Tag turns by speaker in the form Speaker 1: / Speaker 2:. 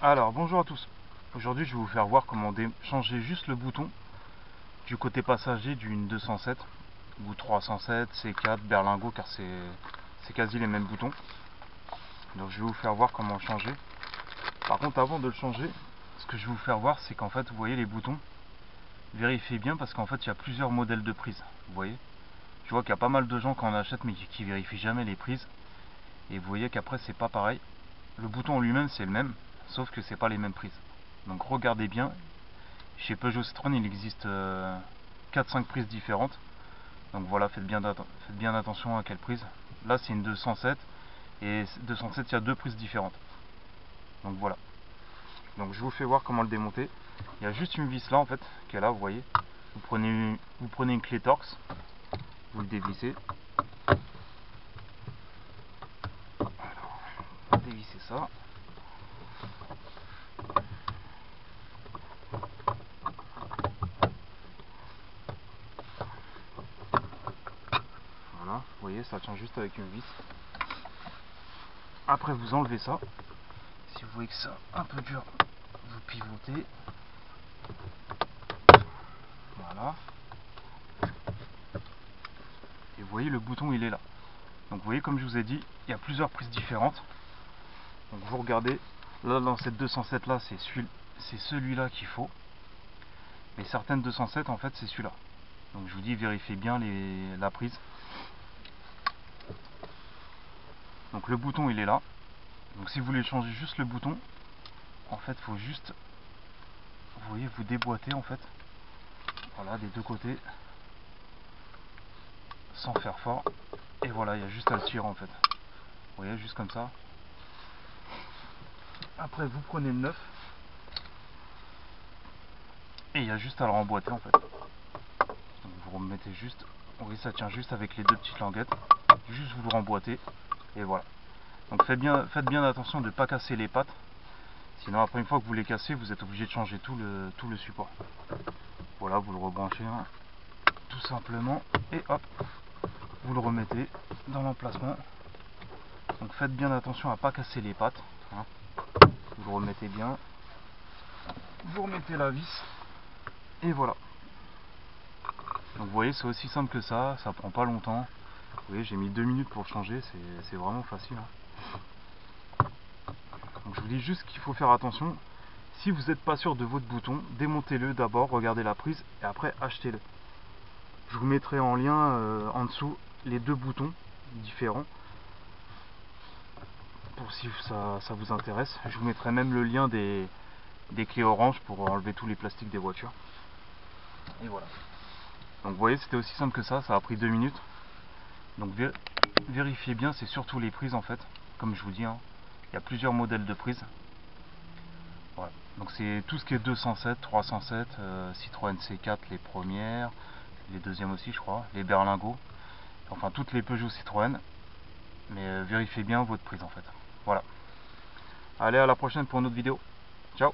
Speaker 1: Alors bonjour à tous, aujourd'hui je vais vous faire voir comment changer juste le bouton du côté passager d'une 207 ou 307, C4, berlingot, car c'est quasi les mêmes boutons. Donc je vais vous faire voir comment changer. Par contre avant de le changer, ce que je vais vous faire voir c'est qu'en fait vous voyez les boutons, vérifiez bien parce qu'en fait il y a plusieurs modèles de prises, vous voyez. Je vois qu'il y a pas mal de gens qui en achètent mais qui vérifient jamais les prises. Et vous voyez qu'après c'est pas pareil. Le bouton en lui-même c'est le même, sauf que c'est pas les mêmes prises. Donc regardez bien, chez Peugeot Citroën il existe 4-5 prises différentes. Donc voilà, faites bien attention à quelle prise. Là c'est une 207 et 207 il y a deux prises différentes. Donc voilà. Donc je vous fais voir comment le démonter. Il y a juste une vis là en fait, qui est là, vous voyez. Vous prenez une clé Torx, vous le dévissez. Alors, vous dévissez ça. Voilà, vous voyez, ça tient juste avec une vis. Après vous enlevez ça. Si vous voyez que c'est un peu dur, vous pivotez. Voilà. Et vous voyez le bouton il est là. Donc vous voyez comme je vous ai dit, il y a plusieurs prises différentes. Donc vous regardez, là dans cette 207 là c'est celui-là qu'il faut. Mais certaines 207 en fait c'est celui-là. Donc je vous dis vérifiez bien la prise. Donc le bouton il est là. Donc si vous voulez changer juste le bouton, en fait il faut juste, vous voyez, vous déboîtez en fait. Voilà, des deux côtés. Sans faire fort. Et voilà, il y a juste à le tirer en fait. Vous voyez, juste comme ça. Après vous prenez le neuf. Et il y a juste à le remboîter en fait. Donc vous remettez juste, vous voyez ça tient juste avec les deux petites languettes. Juste vous le remboîtez. Et voilà. Donc faites bien attention de ne pas casser les pattes. Sinon après une fois que vous les cassez, vous êtes obligé de changer tout le support. Voilà, vous le rebranchez hein, tout simplement. Et hop, vous le remettez dans l'emplacement. Donc faites bien attention à ne pas casser les pattes. Hein. Vous le remettez bien. Vous remettez la vis. Et voilà. Donc vous voyez c'est aussi simple que ça prend pas longtemps. Vous voyez j'ai mis 2 minutes pour le changer, c'est vraiment facile. Hein. Donc je vous dis juste qu'il faut faire attention. Si vous n'êtes pas sûr de votre bouton, démontez-le d'abord, regardez la prise et après achetez-le. Je vous mettrai en lien en dessous les deux boutons différents. Pour si ça vous intéresse. Je vous mettrai même le lien des clés orange pour enlever tous les plastiques des voitures. Et voilà. Donc vous voyez c'était aussi simple que ça a pris 2 minutes. Donc vérifiez bien, c'est surtout les prises en fait. Comme je vous dis, hein, il y a plusieurs modèles de prises. Voilà. Donc c'est tout ce qui est 207, 307, Citroën C4 les premières, les deuxièmes aussi je crois, les berlingots, enfin toutes les Peugeot Citroën. Mais vérifiez bien votre prise en fait. Voilà. Allez à la prochaine pour une autre vidéo. Ciao.